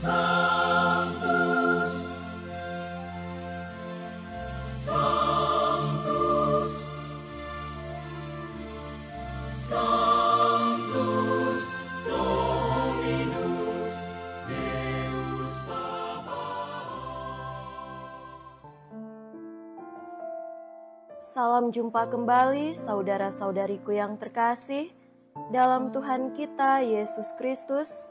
Sanctus, Sanctus, Sanctus Dominus Deus Sabaoth. Salam jumpa kembali saudara-saudariku yang terkasih dalam Tuhan kita Yesus Kristus.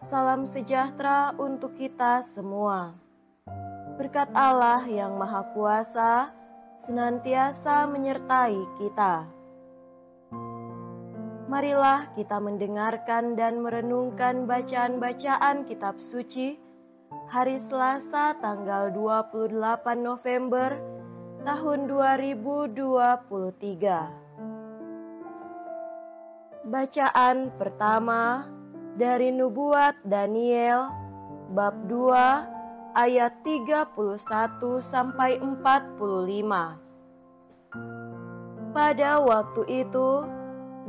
Salam sejahtera untuk kita semua. Berkat Allah yang Maha Kuasa senantiasa menyertai kita. Marilah kita mendengarkan dan merenungkan bacaan-bacaan kitab suci hari Selasa tanggal 28 November tahun 2023. Bacaan pertama dari Nubuat Daniel bab 2 ayat 31 sampai 45. Pada waktu itu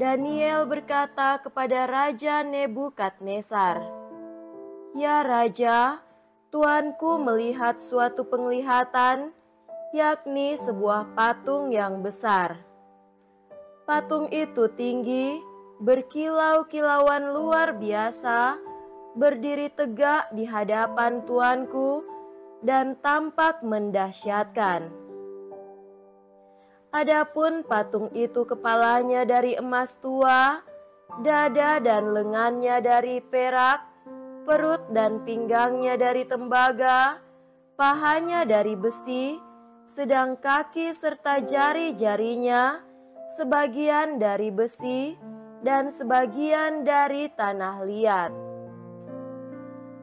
Daniel berkata kepada Raja Nebukadnezar, "Ya Raja, Tuanku melihat suatu penglihatan, yakni sebuah patung yang besar. Patung itu tinggi, berkilau-kilauan luar biasa, berdiri tegak di hadapan Tuanku dan tampak mendahsyatkan. Adapun patung itu kepalanya dari emas tua, dada dan lengannya dari perak, perut dan pinggangnya dari tembaga, pahanya dari besi, sedang kaki serta jari-jarinya sebagian dari besi dan sebagian dari tanah liat.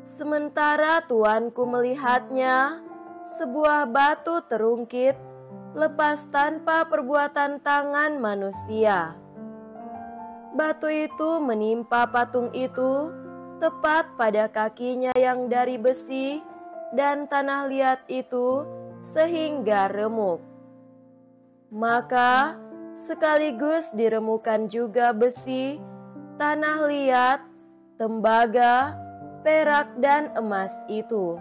Sementara Tuanku melihatnya, sebuah batu terungkit, lepas tanpa perbuatan tangan manusia. Batu itu menimpa patung itu, tepat pada kakinya yang dari besi dan tanah liat itu, sehingga remuk. Maka sekaligus diremukan juga besi, tanah liat, tembaga, perak dan emas itu.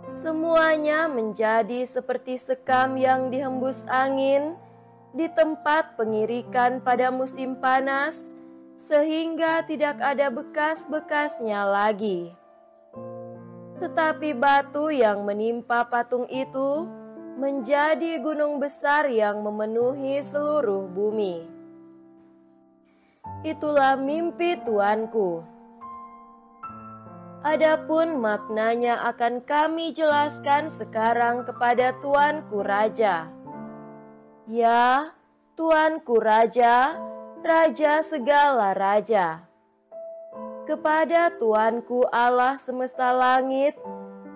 Semuanya menjadi seperti sekam yang dihembus angin di tempat pengirikan pada musim panas, sehingga tidak ada bekas-bekasnya lagi. Tetapi batu yang menimpa patung itu menjadi gunung besar yang memenuhi seluruh bumi. Itulah mimpi Tuanku. Adapun maknanya akan kami jelaskan sekarang kepada Tuanku Raja. Ya, Tuanku Raja, Raja segala raja. Kepada Tuanku Allah semesta langit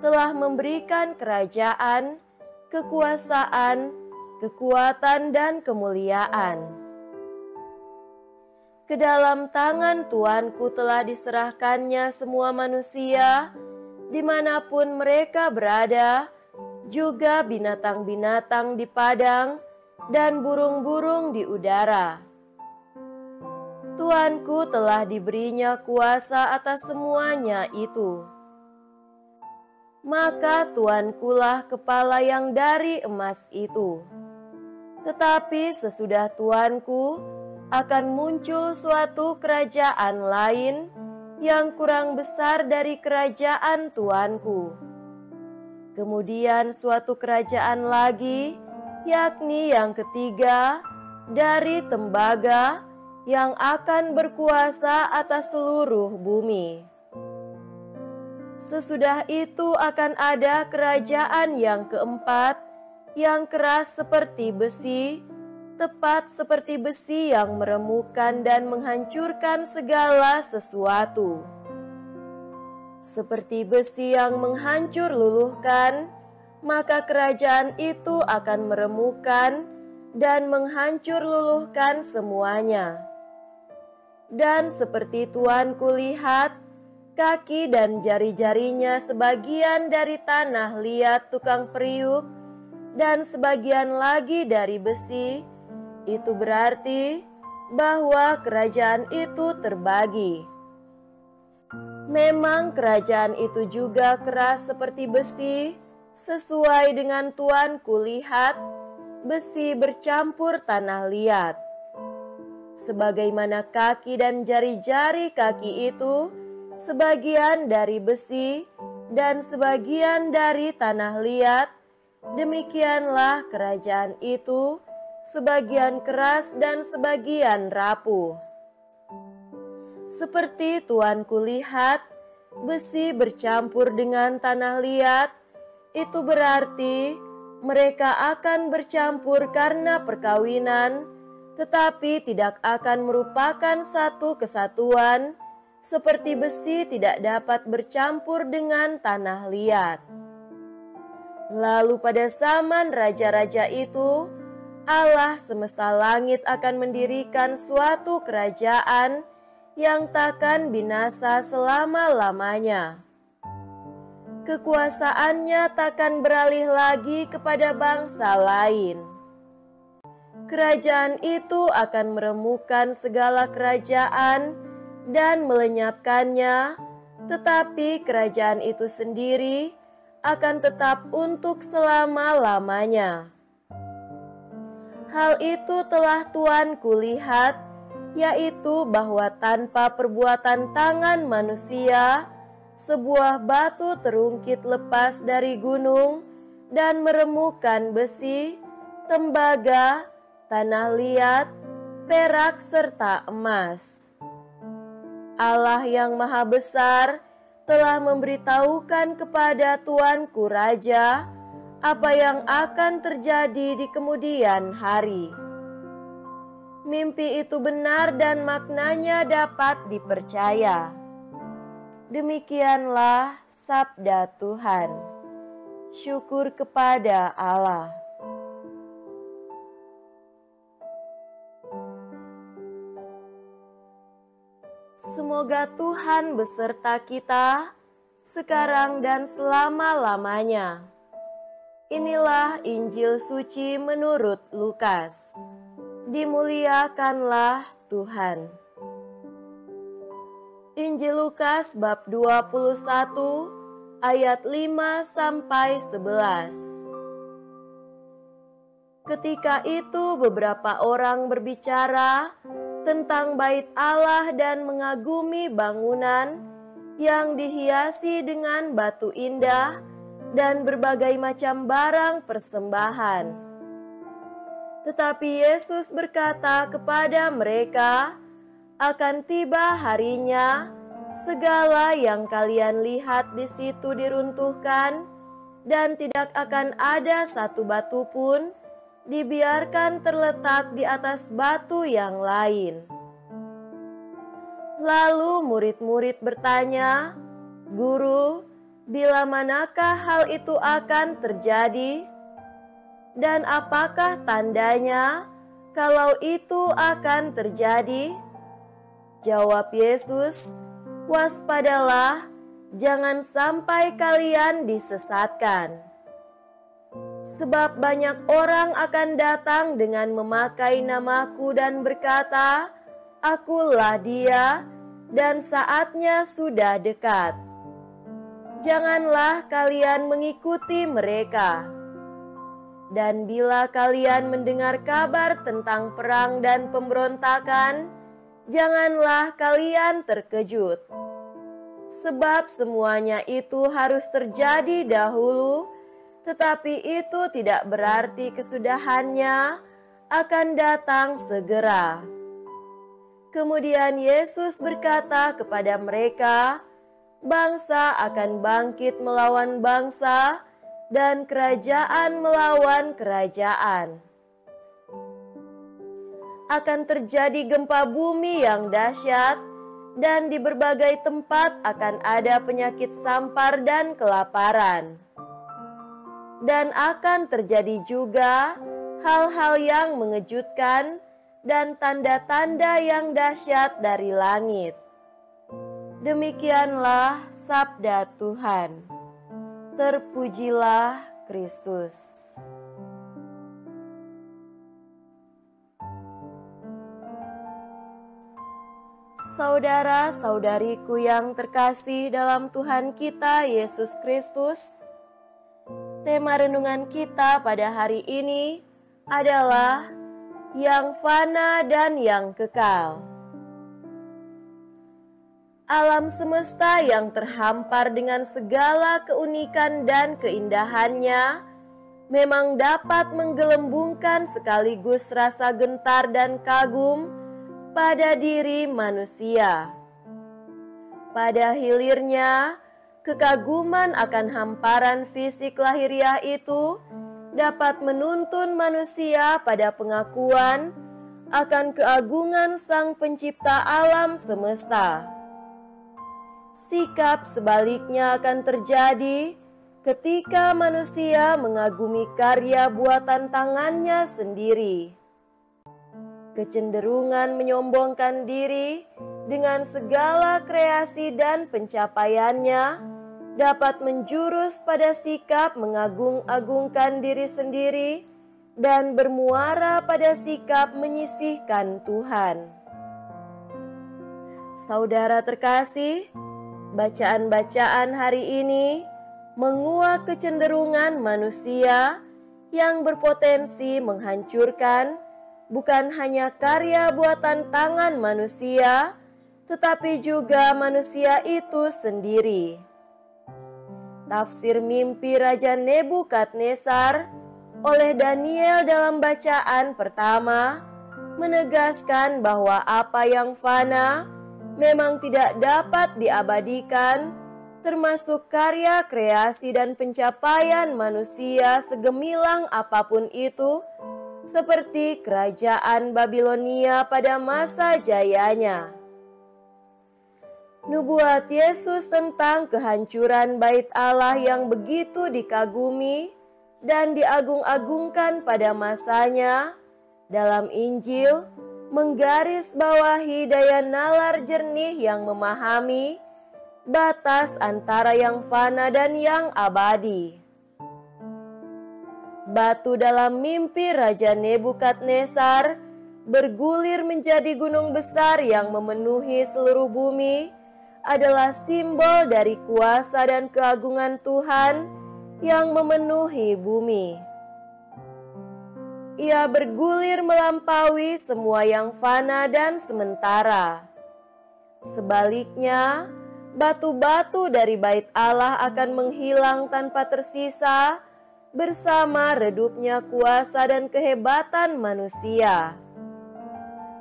telah memberikan kerajaan, kekuasaan, kekuatan dan kemuliaan. Ke dalam tangan Tuanku telah diserahkannya semua manusia, dimanapun mereka berada, juga binatang-binatang di padang dan burung-burung di udara. Tuanku telah diberinya kuasa atas semuanya itu. Maka Tuankulah kepala yang dari emas itu. Tetapi sesudah Tuanku akan muncul suatu kerajaan lain yang kurang besar dari kerajaan Tuanku. Kemudian suatu kerajaan lagi, yakni yang ketiga, dari tembaga yang akan berkuasa atas seluruh bumi. Sesudah itu akan ada kerajaan yang keempat, yang keras seperti besi, tepat seperti besi yang meremukkan dan menghancurkan segala sesuatu. Seperti besi yang menghancur luluhkan, maka kerajaan itu akan meremukkan dan menghancur luluhkan semuanya. Dan seperti Tuanku lihat, kaki dan jari-jarinya sebagian dari tanah liat tukang periuk, dan sebagian lagi dari besi, itu berarti bahwa kerajaan itu terbagi. Memang kerajaan itu juga keras seperti besi, sesuai dengan tuanku lihat, besi bercampur tanah liat. Sebagaimana kaki dan jari-jari kaki itu, sebagian dari besi dan sebagian dari tanah liat, demikianlah kerajaan itu, sebagian keras dan sebagian rapuh. Seperti tuanku lihat, besi bercampur dengan tanah liat, itu berarti mereka akan bercampur karena perkawinan, tetapi tidak akan merupakan satu kesatuan, seperti besi tidak dapat bercampur dengan tanah liat. Lalu pada zaman raja-raja itu, Allah semesta langit akan mendirikan suatu kerajaan yang takkan binasa selama-lamanya. Kekuasaannya takkan beralih lagi kepada bangsa lain. Kerajaan itu akan meremukkan segala kerajaan dan melenyapkannya, tetapi kerajaan itu sendiri akan tetap untuk selama-lamanya. Hal itu telah tuanku lihat, yaitu bahwa tanpa perbuatan tangan manusia, sebuah batu terungkit lepas dari gunung dan meremukkan besi, tembaga, tanah liat, perak serta emas. Allah yang Maha Besar telah memberitahukan kepada tuanku raja apa yang akan terjadi di kemudian hari. Mimpi itu benar dan maknanya dapat dipercaya. Demikianlah sabda Tuhan. Syukur kepada Allah. Semoga Tuhan beserta kita sekarang dan selama-lamanya. Inilah Injil suci menurut Lukas. Dimuliakanlah Tuhan. Injil Lukas bab 21 ayat 5 sampai 11. Ketika itu beberapa orang berbicara tentang bait Allah dan mengagumi bangunan yang dihiasi dengan batu indah dan berbagai macam barang persembahan. Tetapi Yesus berkata kepada mereka, akan tiba harinya, segala yang kalian lihat di situ diruntuhkan, dan tidak akan ada satu batu pun dibiarkan terletak di atas batu yang lain. Lalu murid-murid bertanya, Guru, bila manakah hal itu akan terjadi? Dan apakah tandanya kalau itu akan terjadi? Jawab Yesus, waspadalah, jangan sampai kalian disesatkan. Sebab banyak orang akan datang dengan memakai namaku dan berkata, Akulah dia, dan saatnya sudah dekat. Janganlah kalian mengikuti mereka. Dan bila kalian mendengar kabar tentang perang dan pemberontakan, janganlah kalian terkejut. Sebab semuanya itu harus terjadi dahulu, tetapi itu tidak berarti kesudahannya akan datang segera. Kemudian Yesus berkata kepada mereka, bangsa akan bangkit melawan bangsa, dan kerajaan melawan kerajaan. Akan terjadi gempa bumi yang dahsyat, dan di berbagai tempat akan ada penyakit sampar dan kelaparan. Dan akan terjadi juga hal-hal yang mengejutkan dan tanda-tanda yang dahsyat dari langit. Demikianlah sabda Tuhan. Terpujilah Kristus. Saudara-saudariku yang terkasih dalam Tuhan kita Yesus Kristus, tema renungan kita pada hari ini adalah yang fana dan yang kekal. Alam semesta yang terhampar dengan segala keunikan dan keindahannya memang dapat menggelembungkan sekaligus rasa gentar dan kagum pada diri manusia. Pada hilirnya, kekaguman akan hamparan fisik lahiriah itu dapat menuntun manusia pada pengakuan akan keagungan Sang Pencipta alam semesta. Sikap sebaliknya akan terjadi ketika manusia mengagumi karya buatan tangannya sendiri. Kecenderungan menyombongkan diri dengan segala kreasi dan pencapaiannya dapat menjurus pada sikap mengagung-agungkan diri sendiri dan bermuara pada sikap menyisihkan Tuhan. Saudara terkasih, bacaan-bacaan hari ini menguak kecenderungan manusia yang berpotensi menghancurkan bukan hanya karya buatan tangan manusia, tetapi juga manusia itu sendiri. Tafsir mimpi Raja Nebukadnezar oleh Daniel dalam bacaan pertama menegaskan bahwa apa yang fana memang tidak dapat diabadikan, termasuk karya kreasi dan pencapaian manusia segemilang apapun itu, seperti kerajaan Babilonia pada masa jayanya. Nubuat Yesus tentang kehancuran bait Allah yang begitu dikagumi dan diagung-agungkan pada masanya dalam Injil menggarisbawahi daya nalar jernih yang memahami batas antara yang fana dan yang abadi. Batu dalam mimpi Raja Nebukadnezar bergulir menjadi gunung besar yang memenuhi seluruh bumi adalah simbol dari kuasa dan keagungan Tuhan yang memenuhi bumi. Ia bergulir melampaui semua yang fana dan sementara. Sebaliknya, batu-batu dari bait Allah akan menghilang tanpa tersisa bersama redupnya kuasa dan kehebatan manusia.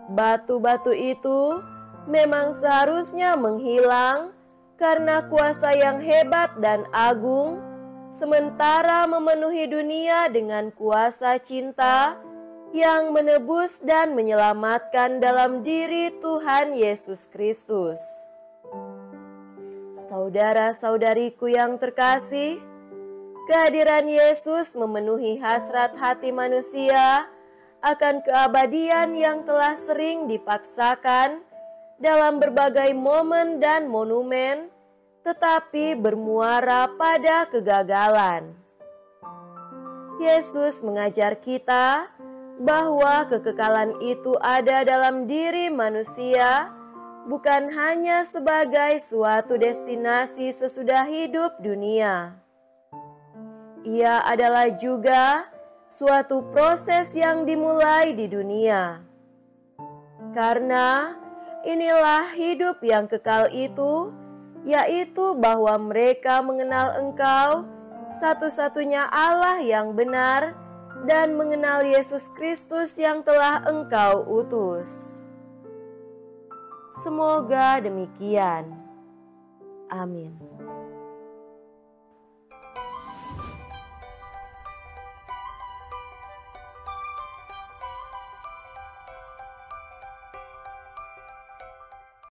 Batu-batu itu memang seharusnya menghilang karena kuasa yang hebat dan agung sementara memenuhi dunia dengan kuasa cinta yang menebus dan menyelamatkan dalam diri Tuhan Yesus Kristus. Saudara-saudariku yang terkasih, kehadiran Yesus memenuhi hasrat hati manusia akan keabadian yang telah sering dipaksakan dalam berbagai momen dan monumen, tetapi bermuara pada kegagalan. Yesus mengajar kita bahwa kekekalan itu ada dalam diri manusia, bukan hanya sebagai suatu destinasi sesudah hidup dunia. Ia adalah juga suatu proses yang dimulai di dunia. Karena inilah hidup yang kekal itu, yaitu bahwa mereka mengenal Engkau, satu-satunya Allah yang benar, dan mengenal Yesus Kristus yang telah Engkau utus. Semoga demikian. Amin.